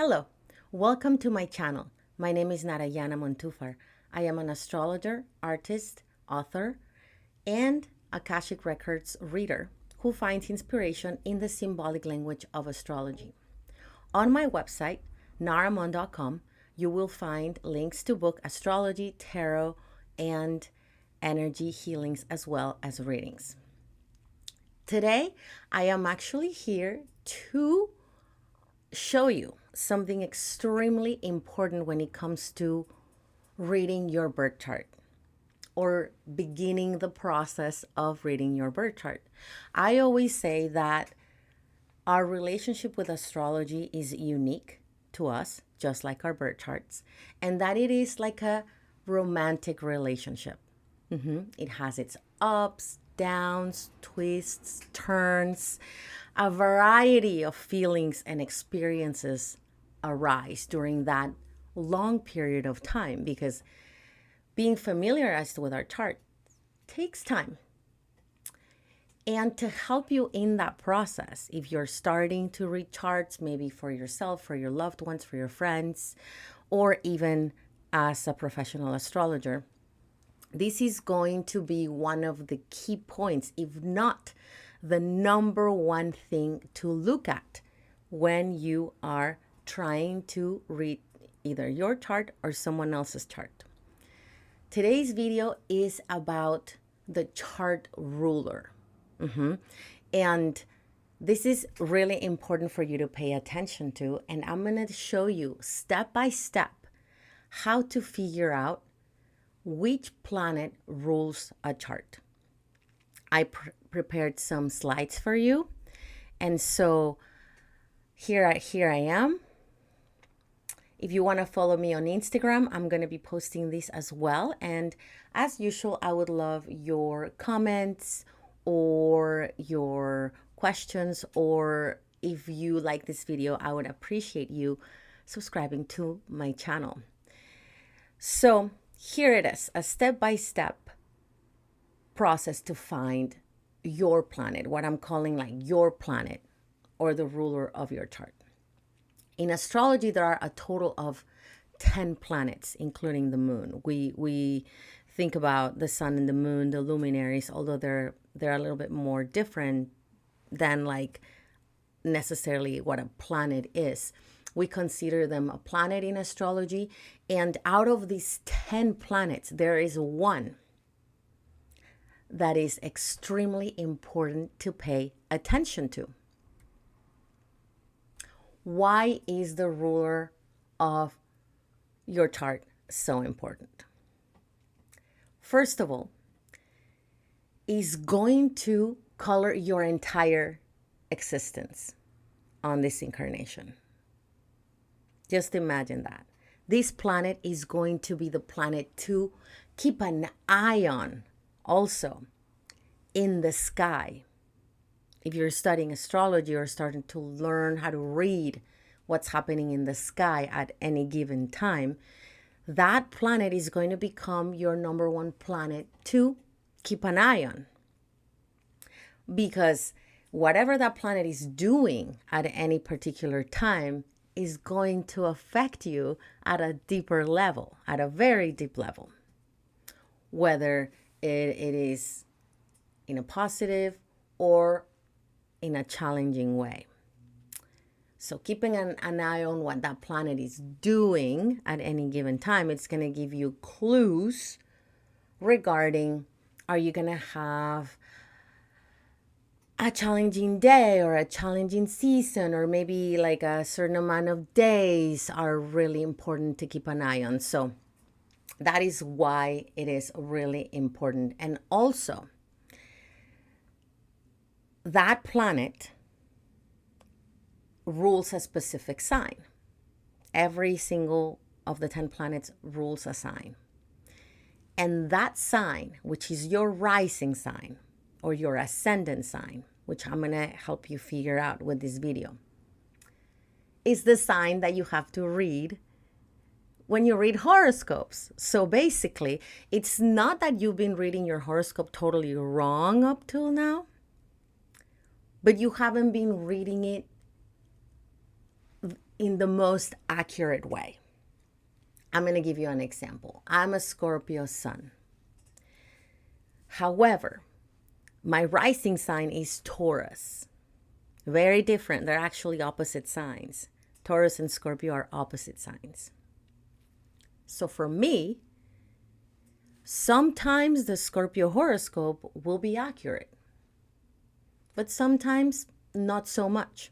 Hello, welcome to my channel. My name is Narayana Montufar. I am an astrologer, artist, author, and Akashic Records reader who finds inspiration in the symbolic language of astrology. On my website, naramon.com, you will find links to book astrology, tarot, and energy healings as well as readings. Today, I am actually here to show you something extremely important when it comes to reading your birth chart or beginning the process of reading your birth chart. I always say that our relationship with astrology is unique to us, just like our birth charts, and that it is like a romantic relationship. It has its ups, downs, twists, turns. A variety of feelings and experiences arise during that long period of time because being familiarized with our chart takes time. And to help you in that process, if you're starting to read charts, maybe for yourself, for your loved ones, for your friends, or even as a professional astrologer, this is going to be one of the key points, if not the number one thing to look at when you are trying to read either your chart or someone else's chart. Today's video is about the chart ruler. And this is really important for you to pay attention to. And I'm going to show you step by step how to figure out which planet rules a chart. I prepared some slides for you. And so here I am. If you want to follow me on Instagram, I'm going to be posting this as well. And as usual, I would love your comments or your questions, or if you like this video, I would appreciate you subscribing to my channel. So here it is, a step-by-step process to find your planet, what I'm calling like your planet or the ruler of your chart. In astrology, there are a total of 10 planets, including the moon. We think about the sun and the moon, the luminaries, although they're a little bit more different than like necessarily what a planet is. We consider them a planet in astrology, and out of these 10 planets, there is one that is extremely important to pay attention to. Why is the ruler of your chart so important? First of all, is going to color your entire existence on this incarnation. Just imagine that. This planet is going to be the planet to keep an eye on also in the sky. If you're studying astrology or starting to learn how to read what's happening in the sky at any given time, that planet is going to become your number one planet to keep an eye on. Because whatever that planet is doing at any particular time is going to affect you at a deeper level, at a very deep level. Whether it is in a positive or in a challenging way. So keeping an eye on what that planet is doing at any given time, it's going to give you clues regarding, are you going to have a challenging day or a challenging season, or maybe like a certain amount of days are really important to keep an eye on. So that is why it is really important. And also, that planet rules a specific sign. Every single of the 10 planets rules a sign. And that sign, which is your rising sign or your ascendant sign, which I'm going to help you figure out with this video, is the sign that you have to read when you read horoscopes. So basically, it's not that you've been reading your horoscope totally wrong up till now, but you haven't been reading it in the most accurate way. I'm going to give you an example. I'm a Scorpio sun. However, my rising sign is Taurus. Very different. They're actually opposite signs. Taurus and Scorpio are opposite signs. So for me, sometimes the Scorpio horoscope will be accurate, but sometimes not so much.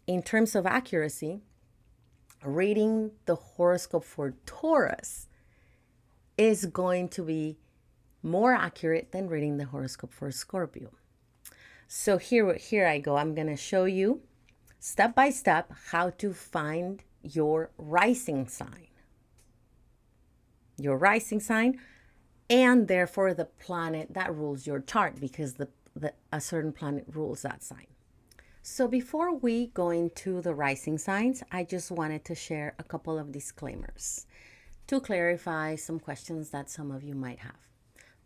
In terms of accuracy, reading the horoscope for Taurus is going to be more accurate than reading the horoscope for Scorpio. So here I go. I'm going to show you step by step how to find your rising sign. Your rising sign, and therefore the planet that rules your chart, because a certain planet rules that sign. So before we go into the rising signs, I just wanted to share a couple of disclaimers to clarify some questions that some of you might have.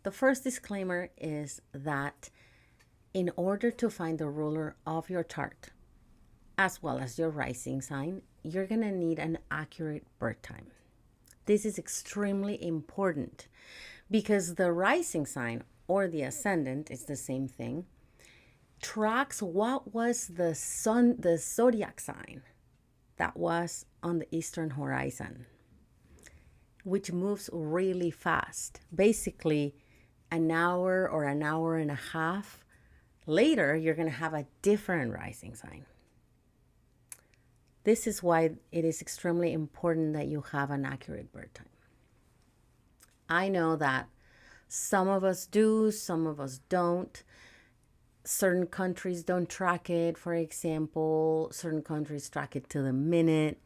The first disclaimer is that in order to find the ruler of your chart, as well as your rising sign, you're going to need an accurate birth time. This is extremely important because the rising sign or the ascendant, is the same thing, tracks what was the zodiac sign that was on the eastern horizon, which moves really fast. Basically, an hour or an hour and a half later, you're going to have a different rising sign. This is why it is extremely important that you have an accurate birth time. I know that some of us do, some of us don't. Certain countries don't track it, for example. Certain countries track it to the minute.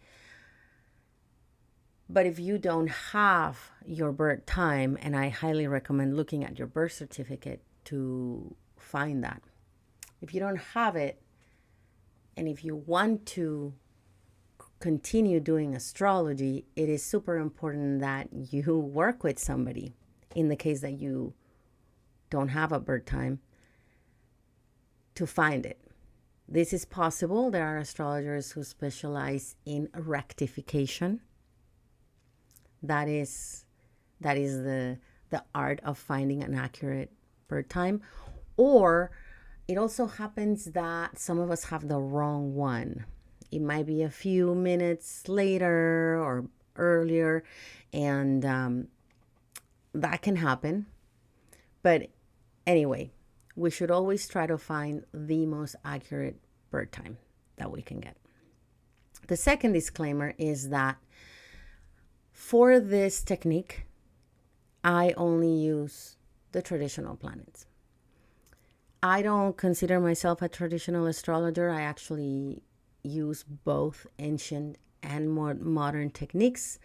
But if you don't have your birth time, and I highly recommend looking at your birth certificate to find that. If you don't have it, and if you want to continue doing astrology, it is super important that you work with somebody in the case that you don't have a birth time to find it. This is possible. There are astrologers who specialize in rectification. That is the art of finding an accurate birth time. Or it also happens that some of us have the wrong one. It might be a few minutes later or earlier, and that can happen. But anyway, we should always try to find the most accurate birth time that we can get. The second disclaimer is that for this technique, I only use the traditional planets. I don't consider myself a traditional astrologer. I actually use both ancient and more modern techniques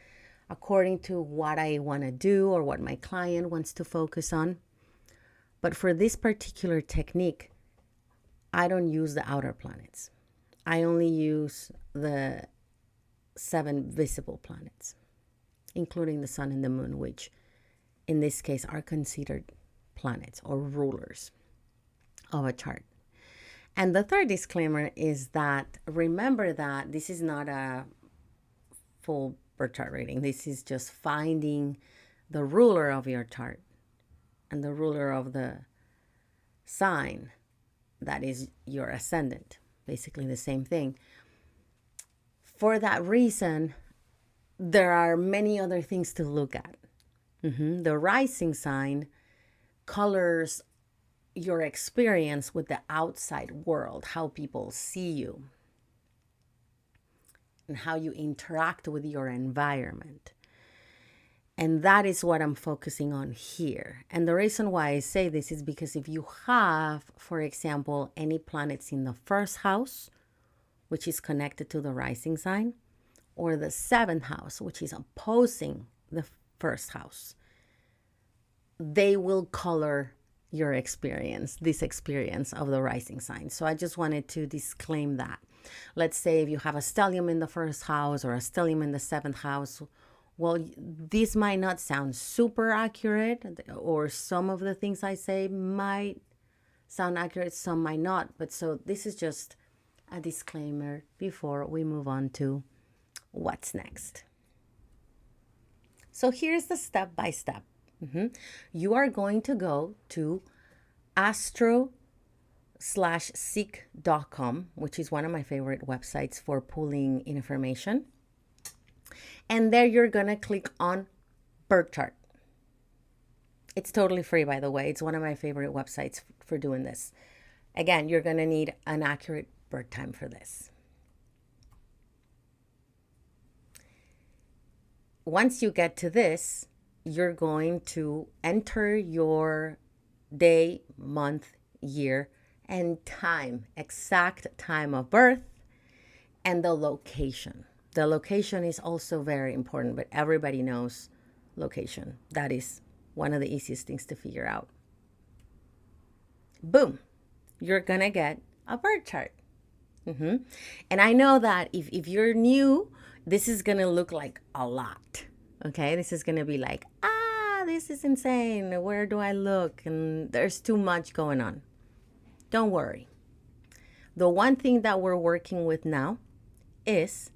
according to what I want to do or what my client wants to focus on. But for this particular technique, I don't use the outer planets. I only use the 7 visible planets, including the sun and the moon, which in this case are considered planets or rulers of a chart. And the third disclaimer is that remember that this is not a full birth chart reading. This is just finding the ruler of your chart and the ruler of the sign that is your ascendant. Basically the same thing. For that reason, there are many other things to look at. The rising sign colors your experience with the outside world, how people see you, and how you interact with your environment. And that is what I'm focusing on here. And the reason why I say this is because if you have, for example, any planets in the first house, which is connected to the rising sign, or the 7th house, which is opposing the first house, they will color your experience, this experience of the rising sign. So I just wanted to disclaim that. Let's say if you have a stellium in the first house or a stellium in the 7th house, well, this might not sound super accurate, or some of the things I say might sound accurate, some might not. But so this is just a disclaimer before we move on to what's next. So here's the step by step. You are going to go to astro/seek.com, which is one of my favorite websites for pulling information. And there you're going to click on birth chart. It's totally free, by the way. It's one of my favorite websites for doing this. Again, you're going to need an accurate birth time for this. Once you get to this, you're going to enter your day, month, year, and time, exact time of birth, and the location. The location is also very important, but everybody knows location. That is one of the easiest things to figure out. Boom, you're gonna get a birth chart. And I know that if you're new, this is gonna look like a lot. Okay, this is gonna be like, this is insane. Where do I look? And there's too much going on. Don't worry. The one thing that we're working with now is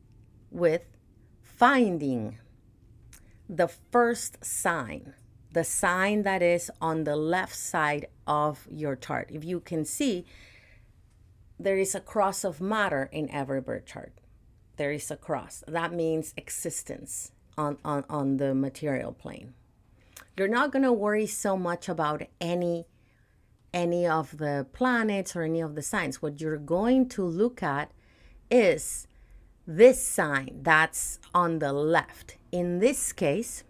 with finding the first sign, the sign that is on the left side of your chart. If you can see, there is a cross of matter in every birth chart. There is a cross. That means existence on the material plane. You're not going to worry so much about any of the planets or any of the signs. What you're going to look at is this sign that's on the left. In this case,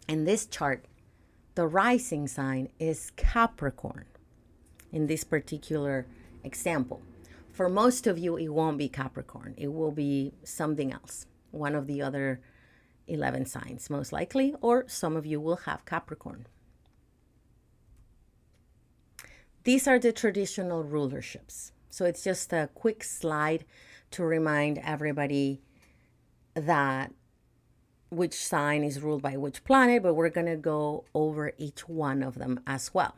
in this chart, the rising sign is Capricorn in this particular example. For most of you, it won't be Capricorn. It will be something else, one of the other 11 signs, most likely, or some of you will have Capricorn. These are the traditional rulerships. So it's just a quick slide to remind everybody that which sign is ruled by which planet, but we're going to go over each one of them as well.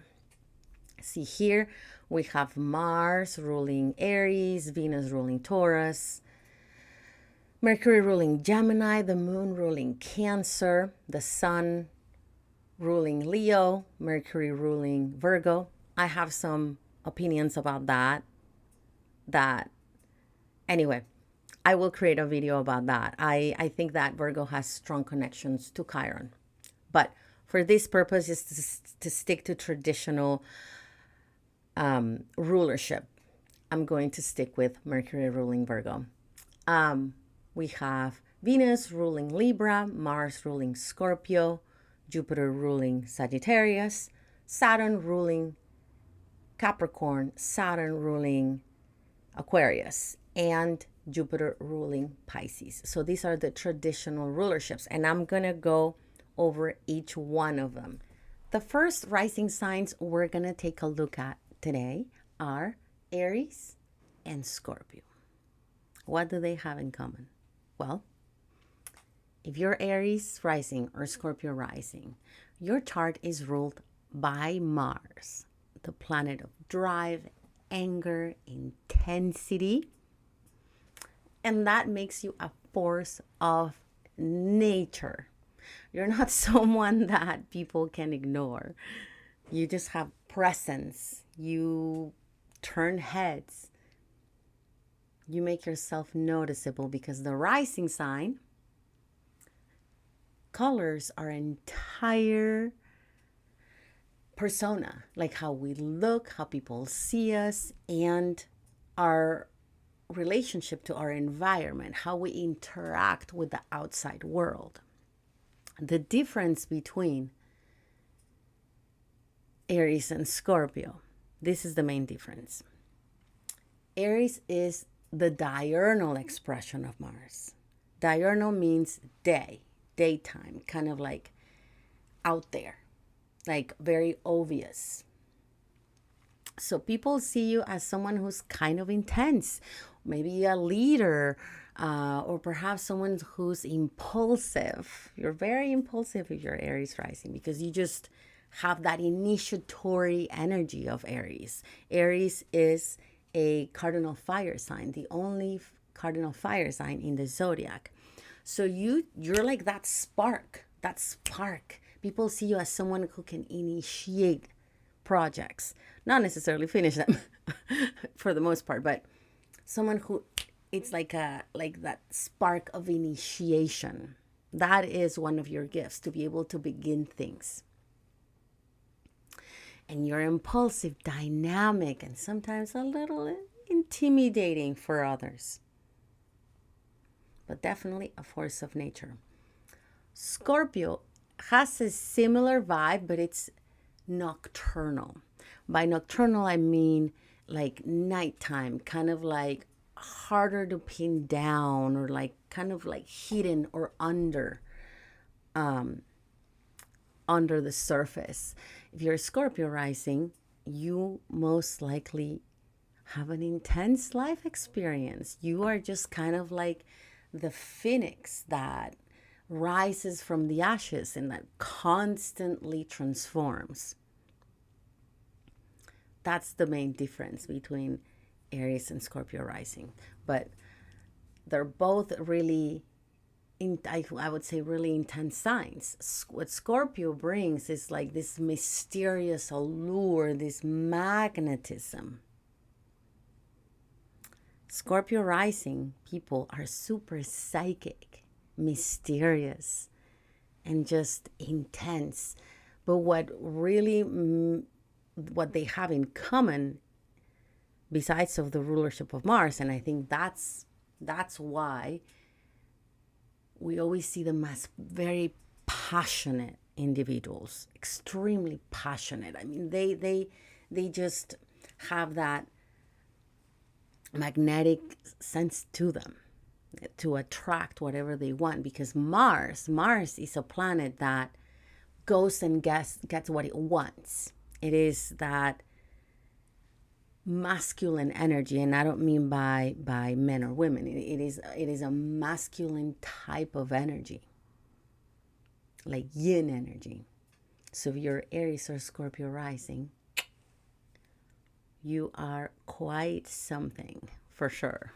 See here, we have Mars ruling Aries, Venus ruling Taurus, Mercury ruling Gemini, the moon ruling Cancer, the sun ruling Leo, Mercury ruling Virgo. I have some opinions about that. Anyway, I will create a video about that. I think that Virgo has strong connections to Chiron. But for this purpose is to stick to traditional rulership. I'm going to stick with Mercury ruling Virgo. We have Venus ruling Libra, Mars ruling Scorpio, Jupiter ruling Sagittarius, Saturn ruling Capricorn, Saturn ruling Aquarius, and Jupiter ruling Pisces. So these are the traditional rulerships, and I'm going to go over each one of them. The first rising signs we're going to take a look at today are Aries and Scorpio. What do they have in common? Well, if you're Aries rising or Scorpio rising, your chart is ruled by Mars, the planet of drive, anger, intensity. And that makes you a force of nature. You're not someone that people can ignore. You just have presence. You turn heads. You make yourself noticeable because the rising sign colors our entire persona, like how we look, how people see us, and our relationship to our environment, how we interact with the outside world. The difference between Aries and Scorpio, this is the main difference. Aries is the diurnal expression of Mars. Diurnal means day, daytime, kind of like out there, like very obvious. So people see you as someone who's kind of intense, maybe a leader, or perhaps someone who's impulsive. You're very impulsive if you're Aries rising because you just have that initiatory energy of Aries. Aries is a cardinal fire sign, the only cardinal fire sign in the zodiac. So you're like that spark, that spark. People see you as someone who can initiate projects, not necessarily finish them for the most part, but someone who, it's like that spark of initiation. That is one of your gifts, to be able to begin things. And you're impulsive, dynamic, and sometimes a little intimidating for others, but definitely a force of nature. Scorpio has a similar vibe, but it's nocturnal. By nocturnal, I mean like nighttime, kind of like harder to pin down, or like kind of like hidden or under the surface. If you're a Scorpio rising, you most likely have an intense life experience. You are just kind of like the phoenix that rises from the ashes and that constantly transforms. That's the main difference between Aries and Scorpio rising. But they're both really, I would say, really intense signs. What Scorpio brings is like this mysterious allure, this magnetism. Scorpio rising people are super psychic, mysterious, and just intense. But what they have in common, besides of the rulership of Mars, and I think that's why we always see them as very passionate individuals, extremely passionate. I mean, they just have that magnetic sense to them to attract whatever they want, because Mars is a planet that goes and gets what it wants. It is that masculine energy, and I don't mean by men or women. It is a masculine type of energy, like yin energy. So if you're Aries or Scorpio rising, you are quite something for sure.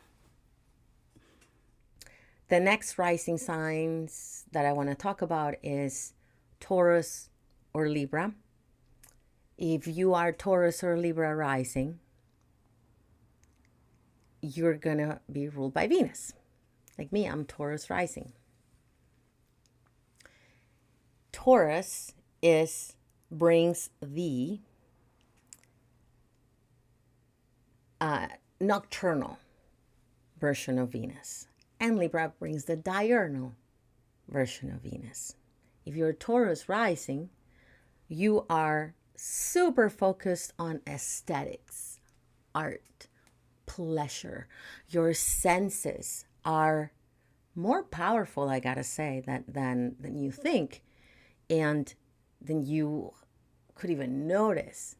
The next rising signs that I want to talk about is Taurus or Libra. If you are Taurus or Libra rising, you're going to be ruled by Venus. Like me, I'm Taurus rising. Taurus brings the nocturnal version of Venus, and Libra brings the diurnal version of Venus. If you're Taurus rising, you are super focused on aesthetics, art, pleasure. Your senses are more powerful, I gotta say, than you think, and than you could even notice.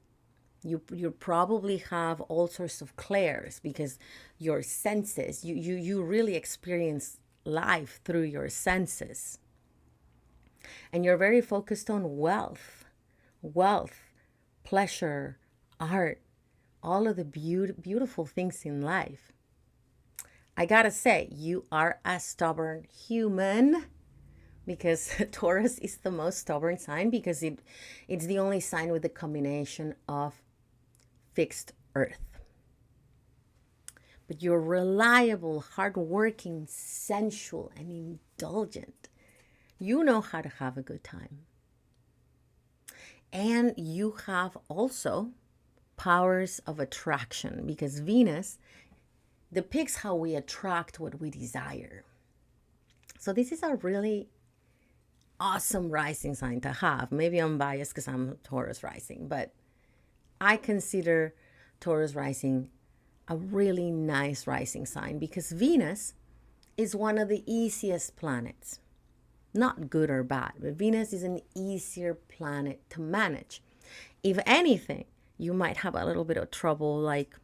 You probably have all sorts of clairs, because your senses, you really experience life through your senses. And you're very focused on wealth, pleasure, art, all of the beautiful things in life. I gotta say, you are a stubborn human, because Taurus is the most stubborn sign, because it's the only sign with the combination of fixed earth. But you're reliable, hardworking, sensual, and indulgent. You know how to have a good time. And you have also powers of attraction, because Venus depicts how we attract what we desire. So this is a really awesome rising sign to have. Maybe I'm biased because I'm Taurus rising, but I consider Taurus rising a really nice rising sign, because Venus is one of the easiest planets. Not good or bad, but Venus is an easier planet to manage. If anything, you might have a little bit of trouble, like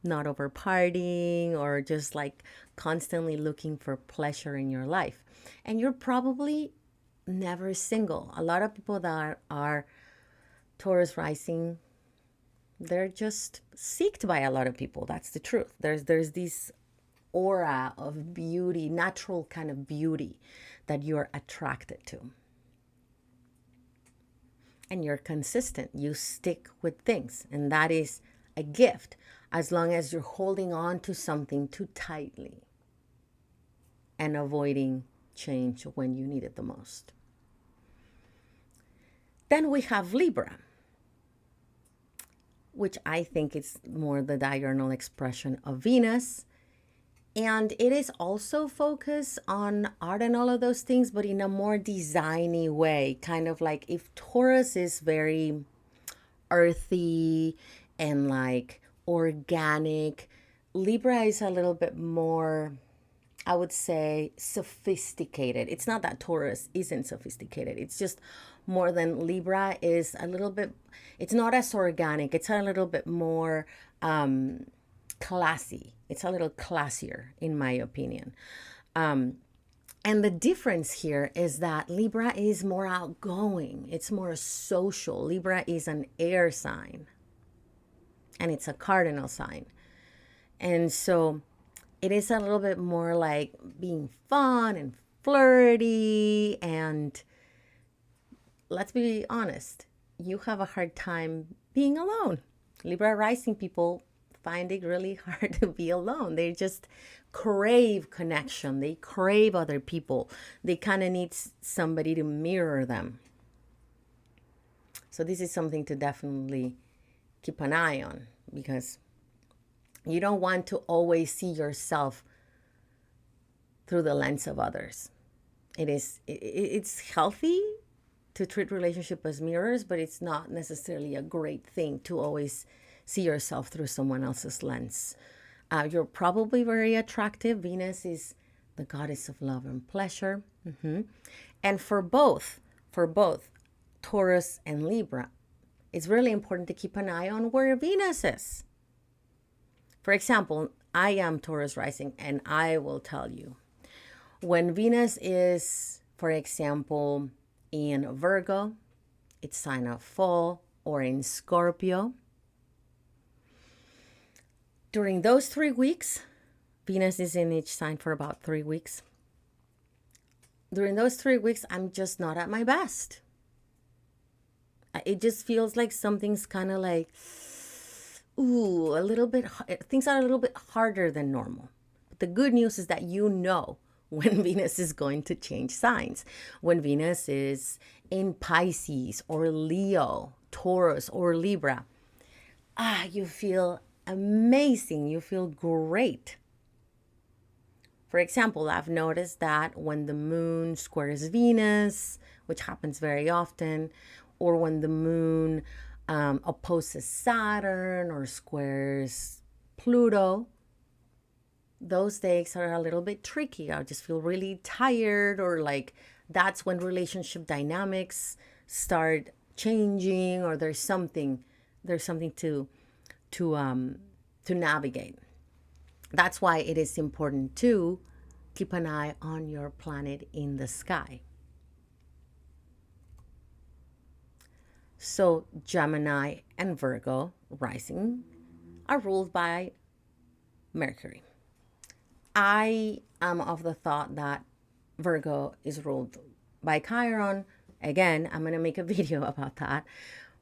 not over partying, or just like constantly looking for pleasure in your life. And you're probably never single. A lot of people that are Taurus rising They're just seeked by a lot of people. That's the truth. There's this aura of beauty, natural kind of beauty that you're attracted to. And you're consistent. You stick with things. And that is a gift as long as you're holding on to something too tightly and avoiding change when you need it the most. Then we have Libra, which I think is more the diurnal expression of Venus. And it is also focused on art and all of those things, but in a more designy way. Kind of like if Taurus is very earthy and like organic, Libra is a little bit more, I would say, sophisticated. It's not that Taurus isn't sophisticated. It's just more than Libra is a little bit, it's not as organic. It's a little bit more classy. It's a little classier, in my opinion. And the difference here is that Libra is more outgoing. It's more social. Libra is an air sign. And it's a cardinal sign. And so it is a little bit more like being fun and flirty. And let's be honest, you have a hard time being alone. Libra rising people find it really hard to be alone. They just crave connection. They crave other people. They kind of need somebody to mirror them. So this is something to definitely keep an eye on, because you don't want to always see yourself through the lens of others. It's healthy to treat relationship as mirrors, but it's not necessarily a great thing to always see yourself through someone else's lens. You're probably very attractive. Venus is the goddess of love and pleasure. And for both Taurus and Libra, it's really important to keep an eye on where Venus is. For example, I am Taurus rising, and I will tell you, when Venus is, for example, in Virgo, it's sign of fall, or in Scorpio, during those 3 weeks, Venus is in each sign for about 3 weeks. During those 3 weeks, I'm just not at my best. It just feels like something's kind of like, ooh, a little bit, things are a little bit harder than normal. But the good news is that you know when Venus is going to change signs. When Venus is in Pisces or Leo, Taurus or Libra, you feel amazing. You feel great. For example, I've noticed that when the moon squares Venus, which happens very often, or when the moon opposes Saturn or squares Pluto, those days are a little bit tricky. I just feel really tired, or like that's when relationship dynamics start changing, or there's something to navigate. That's why it is important to keep an eye on your planet in the sky. So Gemini and Virgo rising are ruled by Mercury. I am of the thought that Virgo is ruled by Chiron. Again, I'm going to make a video about that.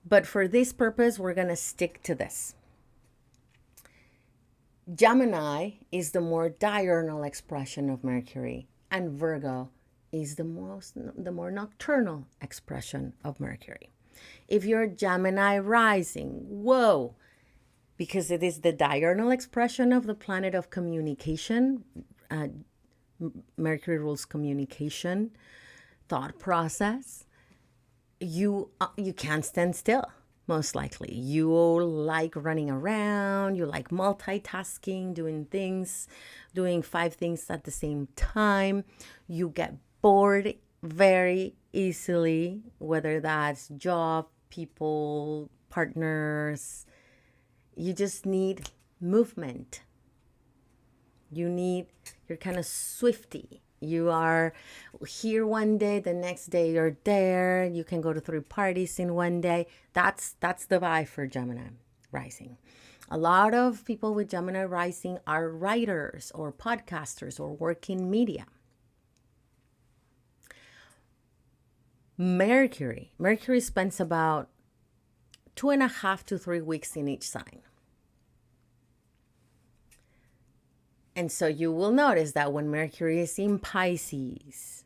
But for this purpose, we're going to stick to this. Gemini is the more diurnal expression of Mercury, and Virgo is the more nocturnal expression of Mercury. If you're Gemini rising, whoa, because it is the diurnal expression of the planet of communication. Mercury rules communication, thought process. You can't stand still, most likely. You like running around. You like multitasking, doing 5 things at the same time. You get bored very easily, whether that's job, people, partners. You just need movement. You're kind of swifty. You are here one day, the next day you're there. You can go to 3 parties in one day. That's the vibe for Gemini. rising. A lot of people with Gemini rising are writers or podcasters or work in media. Mercury spends about 2.5 to 3 weeks in each sign. And so you will notice that when Mercury is in Pisces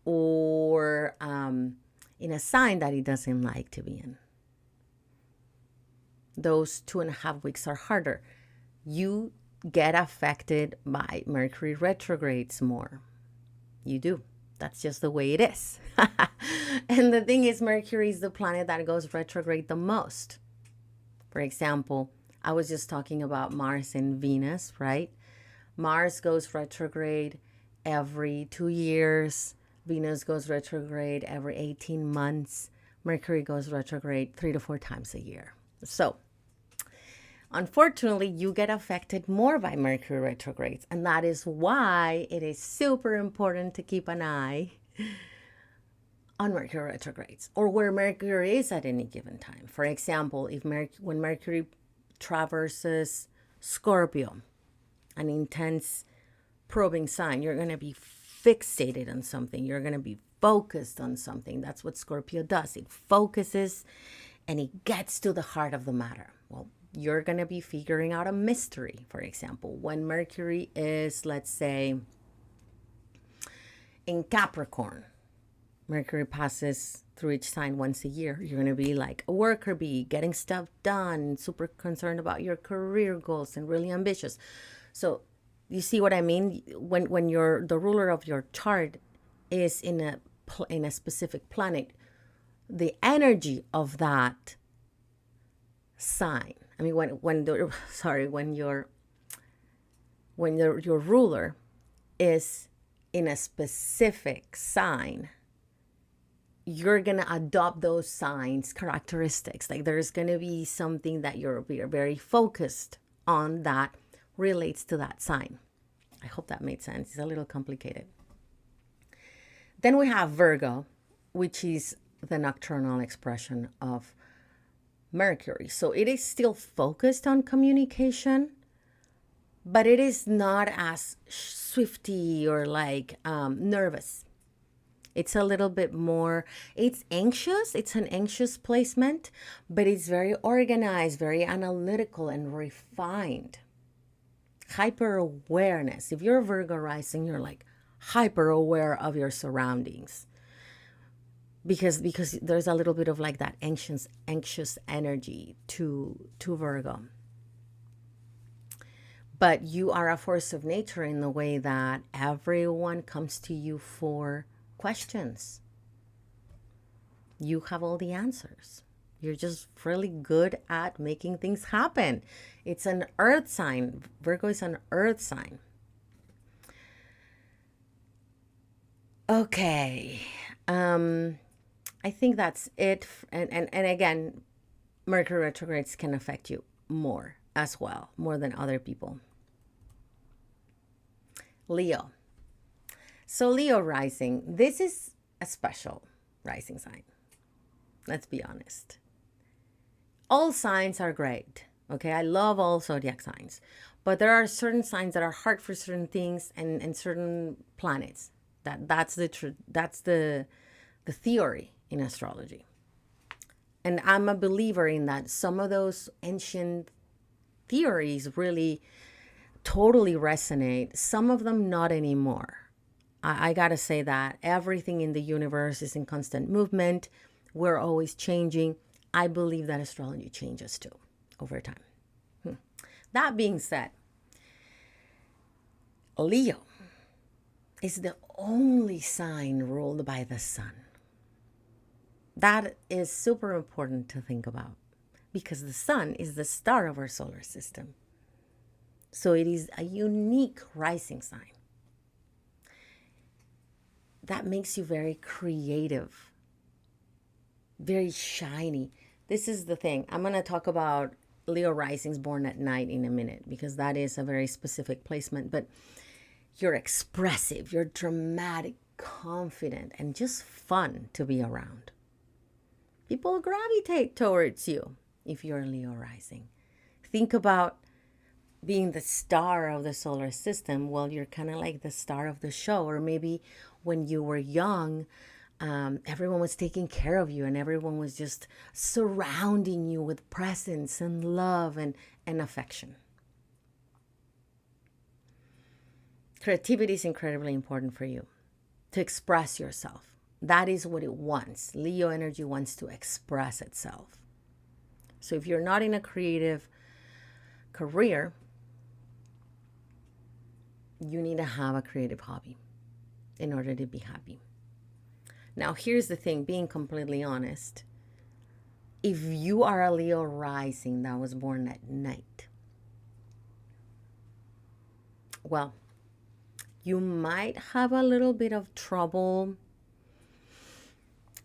or in a sign that it doesn't like to be in, those 2.5 weeks are harder. You get affected by Mercury retrogrades more. You do. That's just the way it is. And the thing is, Mercury is the planet that goes retrograde the most. For example, I was just talking about Mars and Venus, right? Mars goes retrograde every 2 years. Venus goes retrograde every 18 months. Mercury goes retrograde 3 to 4 times a year. So, unfortunately, you get affected more by Mercury retrogrades. And that is why it is super important to keep an eye on Mercury retrogrades or where Mercury is at any given time. For example, when Mercury traverses Scorpio, an intense probing sign, you're going to be fixated on something. You're going to be focused on something. That's what Scorpio does. It focuses and it gets to the heart of the matter. Well, you're going to be figuring out a mystery. For example, when Mercury is, let's say, in Capricorn, Mercury passes through each sign once a year. You're going to be like a worker bee, getting stuff done, super concerned about your career goals and really ambitious. So you see what I mean? When the ruler of your chart is in a specific planet, the energy of that sign. I mean, when your ruler is in a specific sign, you're going to adopt those signs characteristics. Like there's going to be something that you're very focused on that relates to that sign. I hope that made sense. It's a little complicated. Then we have Virgo, which is the nocturnal expression of Mercury. So it is still focused on communication, but it is not as swifty or like nervous. It's a little bit more, it's anxious. It's an anxious placement, but it's very organized, very analytical and refined. Hyper awareness. If you're a Virgo rising, you're like hyper aware of your surroundings. Because there's a little bit of like that anxious energy to Virgo. But you are a force of nature in the way that everyone comes to you for questions. You have all the answers. You're just really good at making things happen. It's an earth sign. Virgo is an earth sign. Okay. I think that's it. And again, Mercury retrogrades can affect you more as well, more than other people. Leo. So Leo rising, this is a special rising sign. Let's be honest. All signs are great. Okay, I love all zodiac signs. But there are certain signs that are hard for certain things and certain planets. That's the theory in astrology. And I'm a believer in that. Some of those ancient theories really totally resonate. Some of them not anymore. I gotta say that everything in the universe is in constant movement. We're always changing. I believe that astrology changes too over time. That being said, Leo is the only sign ruled by the sun. That is super important to think about because the sun is the star of our solar system. So it is a unique rising sign. That makes you very creative, very shiny. This is the thing. I'm going to talk about Leo risings born at night in a minute because that is a very specific placement. But you're expressive, you're dramatic, confident, and just fun to be around. People gravitate towards you if you're Leo rising. think about being the star of the solar system, well, you're kind of like the star of the show. Or maybe when you were young, everyone was taking care of you and everyone was just surrounding you with presence and love and affection. Creativity is incredibly important for you to express yourself. That is what it wants. Leo energy wants to express itself. So if you're not in a creative career, you need to have a creative hobby in order to be happy. Now, here's the thing, being completely honest. If you are a Leo rising that was born at night, well, you might have a little bit of trouble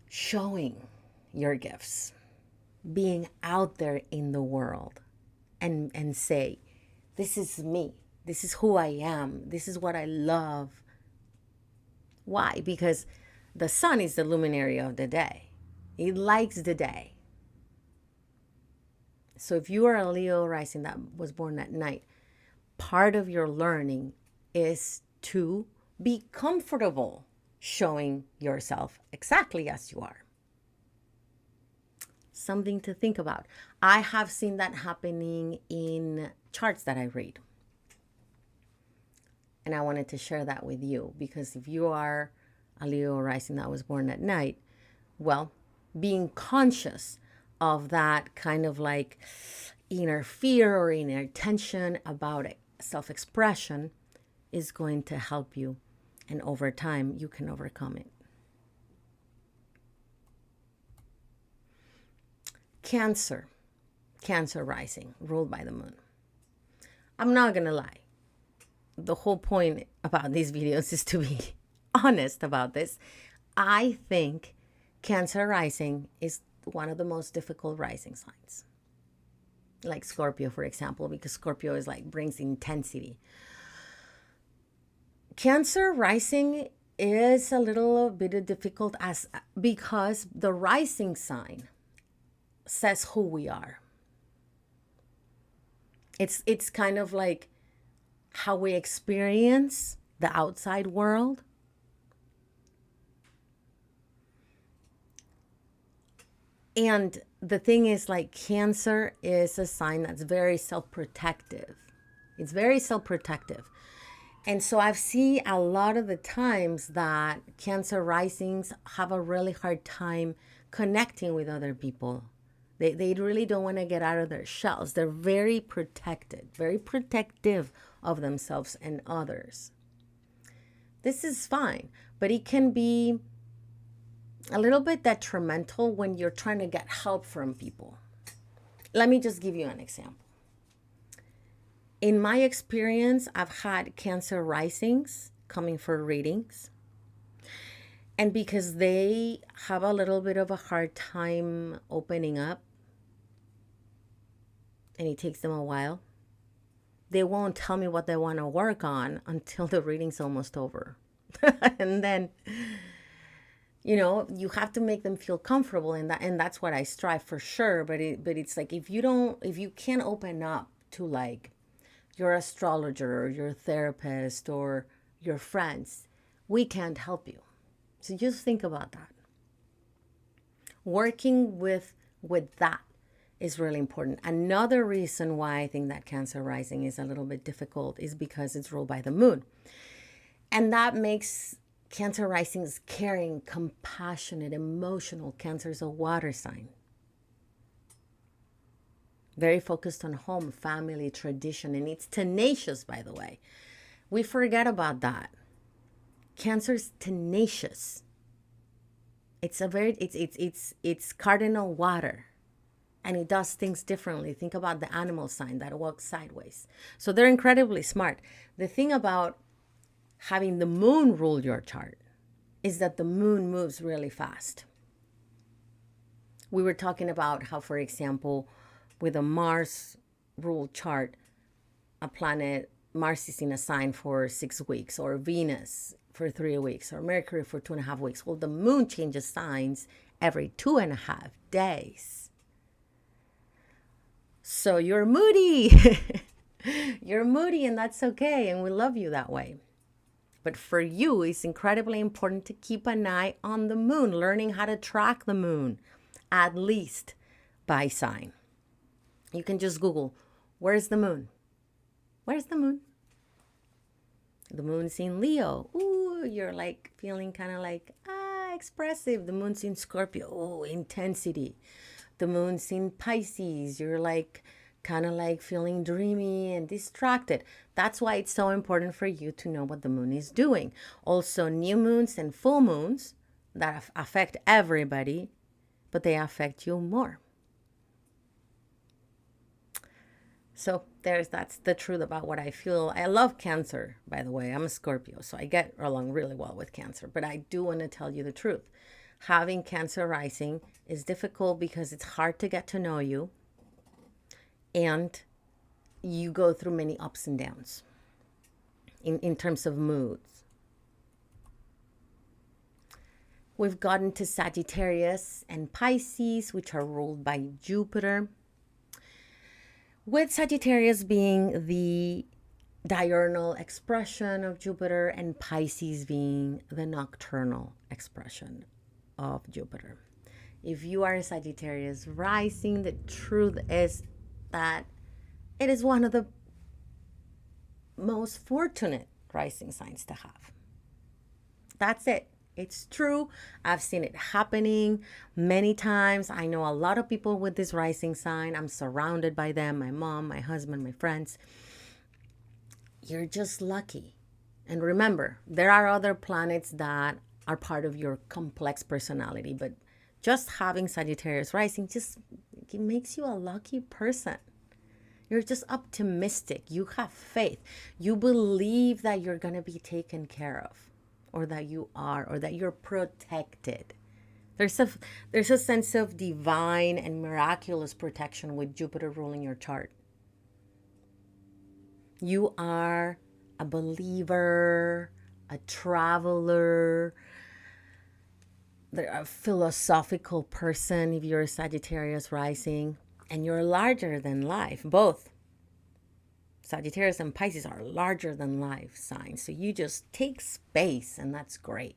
showing your gifts, being out there in the world and say, this is me. This is who I am. This is what I love. Why? Because the sun is the luminary of the day. It likes the day. So if you are a Leo rising that was born at night, part of your learning is to be comfortable showing yourself exactly as you are. Something to think about. I have seen that happening in charts that I read. And I wanted to share that with you because if you are a Leo rising that was born at night, well, being conscious of that kind of like inner fear or inner tension about self-expression is going to help you. And over time, you can overcome it. Cancer rising, ruled by the moon. I'm not going to lie. The whole point about these videos is to be honest about this. I think Cancer rising is one of the most difficult rising signs. Like Scorpio, for example, because Scorpio is like brings intensity. Cancer rising is a little bit difficult because the rising sign says who we are. It's kind of like how we experience the outside world. And the thing is, like, Cancer is a sign that's very self-protective. It's very self-protective. And so I've seen a lot of the times that Cancer risings have a really hard time connecting with other people. They really don't want to get out of their shells. They're very protected, very protective of themselves and others. This is fine, but it can be a little bit detrimental when you're trying to get help from people. Let me just give you an example. In my experience, I've had Cancer risings coming for readings. And because they have a little bit of a hard time opening up, and it takes them a while, they won't tell me what they want to work on until the reading's almost over. And then, you know, you have to make them feel comfortable in that, and that's what I strive for sure. But it's like, if you can't open up to like your astrologer or your therapist or your friends, we can't help you. So just think about that. Working with that is really important. Another reason why I think that Cancer rising is a little bit difficult is because it's ruled by the moon. And that makes Cancer risings caring, compassionate, emotional. Cancer is a water sign. Very focused on home, family, tradition, and it's tenacious, by the way. We forget about that. Cancer's tenacious. It's cardinal water, and it does things differently. Think about the animal sign that walks sideways. So they're incredibly smart. The thing about having the moon rule your chart is that the moon moves really fast. We were talking about how, for example, with a Mars ruled chart, a planet, Mars is in a sign for 6 weeks, or Venus for 3 weeks, or Mercury for 2.5 weeks. Well, the moon changes signs every 2.5 days. So you're moody. You're moody, and that's okay. And we love you that way. But for you, it's incredibly important to keep an eye on the moon, learning how to track the moon, at least by sign. You can just Google, where's the moon? Where's the moon? The moon's in Leo. Ooh, you're like feeling kind of like, expressive. The moon's in Scorpio. Oh, intensity. The moon's in Pisces. You're like kind of like feeling dreamy and distracted. That's why it's so important for you to know what the moon is doing. Also, new moons and full moons that affect everybody, but they affect you more. So that's the truth about what I feel. I love Cancer, by the way. I'm a Scorpio, so I get along really well with Cancer. But I do want to tell you the truth. Having Cancer rising is difficult because it's hard to get to know you. And you go through many ups and downs in terms of moods. We've gotten to Sagittarius and Pisces, which are ruled by Jupiter. With Sagittarius being the diurnal expression of Jupiter and Pisces being the nocturnal expression of Jupiter. If you are a Sagittarius rising, the truth is that it is one of the most fortunate rising signs to have. That's it. It's true. I've seen it happening many times. I know a lot of people with this rising sign. I'm surrounded by them, my mom, my husband, my friends. You're just lucky. And remember, there are other planets that are part of your complex personality, but just having Sagittarius rising it makes you a lucky person. You're just optimistic. You have faith. You believe that you're going to be taken care of. Or that you are, or that you're protected. There's a sense of divine and miraculous protection with Jupiter ruling your chart. You are a believer, a traveler, a philosophical person if you're a Sagittarius rising, and you're larger than life, both. Sagittarius and Pisces are larger than life signs. So you just take space, and that's great.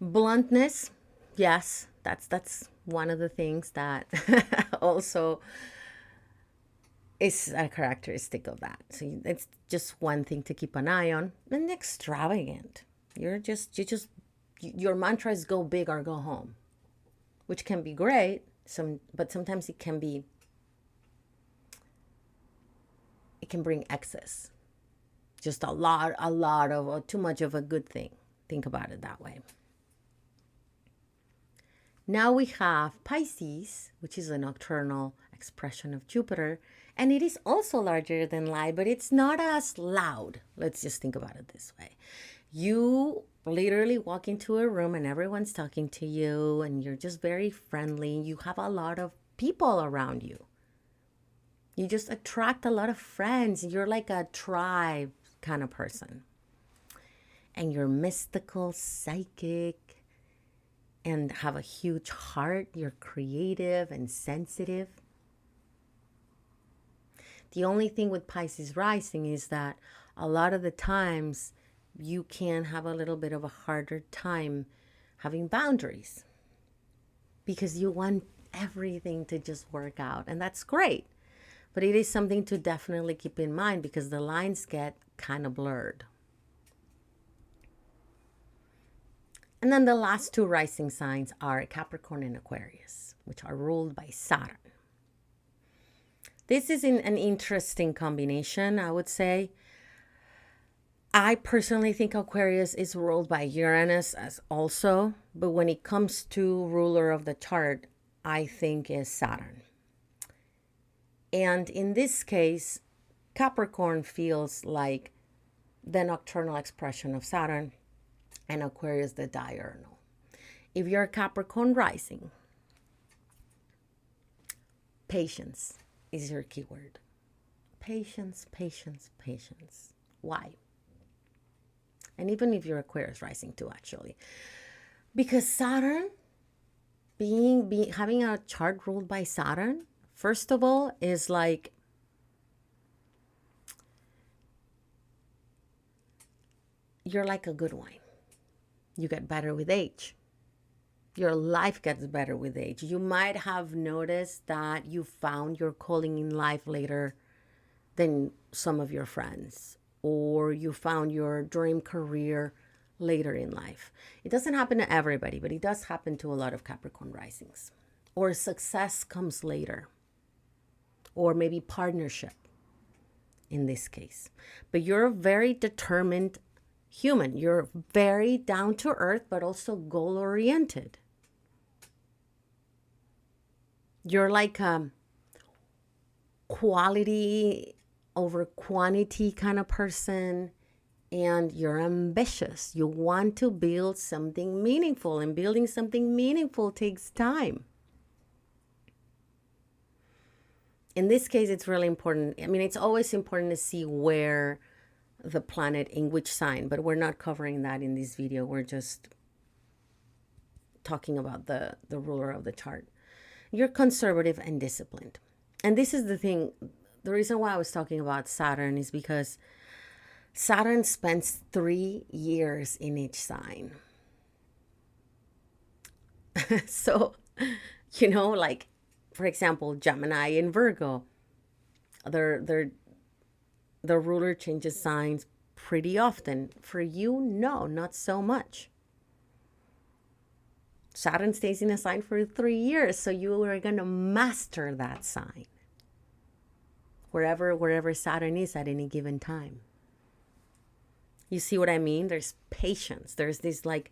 Bluntness, yes, that's one of the things that also is a characteristic of that. So it's just one thing to keep an eye on. And extravagant. Your mantra is go big or go home, which can be great. But sometimes it can bring excess. Just a lot of too much of a good thing. Think about it that way. Now we have Pisces, which is a nocturnal expression of Jupiter, and it is also larger than light, but it's not as loud. Let's just think about it this way. You literally walk into a room and everyone's talking to you, and you're just very friendly. You have a lot of people around you. You just attract a lot of friends. You're like a tribe kind of person. And you're mystical, psychic, and have a huge heart. You're creative and sensitive. The only thing with Pisces rising is that a lot of the times you can have a little bit of a harder time having boundaries because you want everything to just work out. And that's great. But it is something to definitely keep in mind because the lines get kind of blurred. And then the last two rising signs are Capricorn and Aquarius, which are ruled by Saturn. This is an interesting combination, I would say. I personally think Aquarius is ruled by Uranus as also, but when it comes to ruler of the chart, I think is Saturn. And in this case, Capricorn feels like the nocturnal expression of Saturn and Aquarius the diurnal. If you're a Capricorn rising, patience is your keyword. Patience, patience, patience. Why? And even if you're Aquarius rising too, actually. Because Saturn having a chart ruled by Saturn, first of all, is like you're like a good wine. You get better with age. Your life gets better with age. You might have noticed that you found your calling in life later than some of your friends, or you found your dream career later in life. It doesn't happen to everybody, but it does happen to a lot of Capricorn risings. Or success comes later, or maybe partnership in this case. But you're a very determined human. You're very down to earth, but also goal oriented. You're like a quality over quantity kind of person, and you're ambitious. You want to build something meaningful, and building something meaningful takes time. In this case, it's really important. I mean, it's always important to see where the planet in which sign, but we're not covering that in this video. We're just talking about the ruler of the chart. You're conservative and disciplined. And this is the thing. The reason why I was talking about Saturn is because Saturn spends 3 years in each sign. So, like, for example, Gemini and Virgo, the ruler changes signs pretty often. For you, no, not so much. Saturn stays in a sign for 3 years, so you are going to master that sign. Wherever Saturn is at any given time. You see what I mean? There's patience. There's this like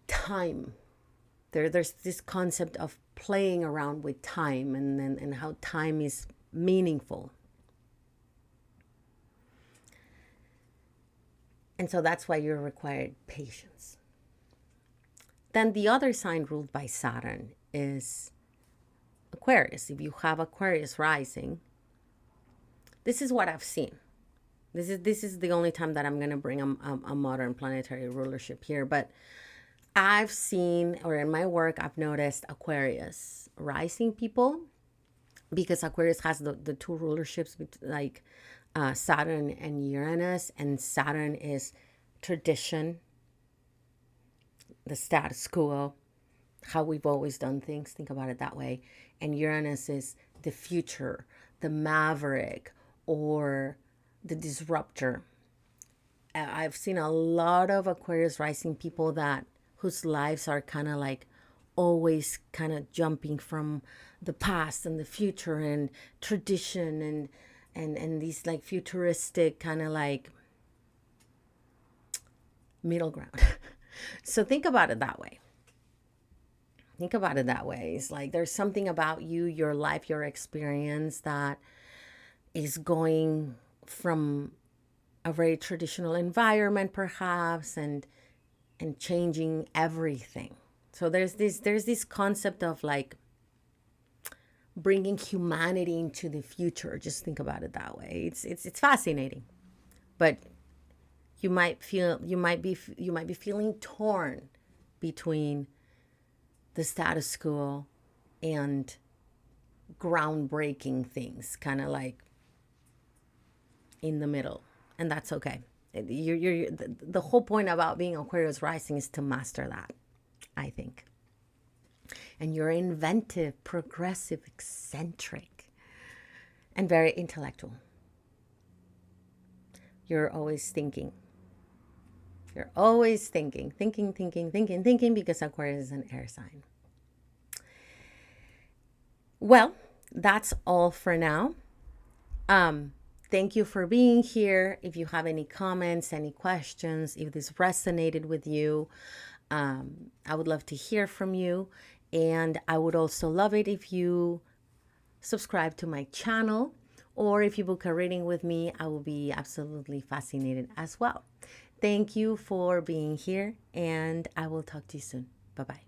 time. There's this concept of playing around with time and how time is meaningful. And so that's why you're required patience. Then the other sign ruled by Saturn is Aquarius. If you have Aquarius rising, this is what I've seen. This is the only time that I'm going to bring a modern planetary rulership here. But I've seen, or in my work, I've noticed Aquarius rising people, because Aquarius has the two rulerships, like Saturn and Uranus. And Saturn is tradition, the status quo, how we've always done things. Think about it that way. And Uranus is the future, the maverick, or the disruptor. I've seen a lot of Aquarius rising people whose lives are kind of like always kind of jumping from the past and the future and tradition and these like futuristic kind of like middle ground. So think about it that way. Think about it that way. It's like there's something about you, your life, your experience that is going from a very traditional environment perhaps and changing everything. So there's this concept of like bringing humanity into the future. Just think about it that way. It's fascinating. But you might be feeling torn between the status quo and groundbreaking things, kind of like in the middle, and that's okay. The whole point about being Aquarius rising is to master that, I think. And you're inventive, progressive, eccentric, and very intellectual. You're always thinking. You're always thinking, because Aquarius is an air sign. Well, that's all for now. Thank you for being here. If you have any comments, any questions, if this resonated with you, I would love to hear from you. And I would also love it if you subscribe to my channel, or if you book a reading with me, I will be absolutely fascinated as well. Thank you for being here, and I will talk to you soon. Bye-bye.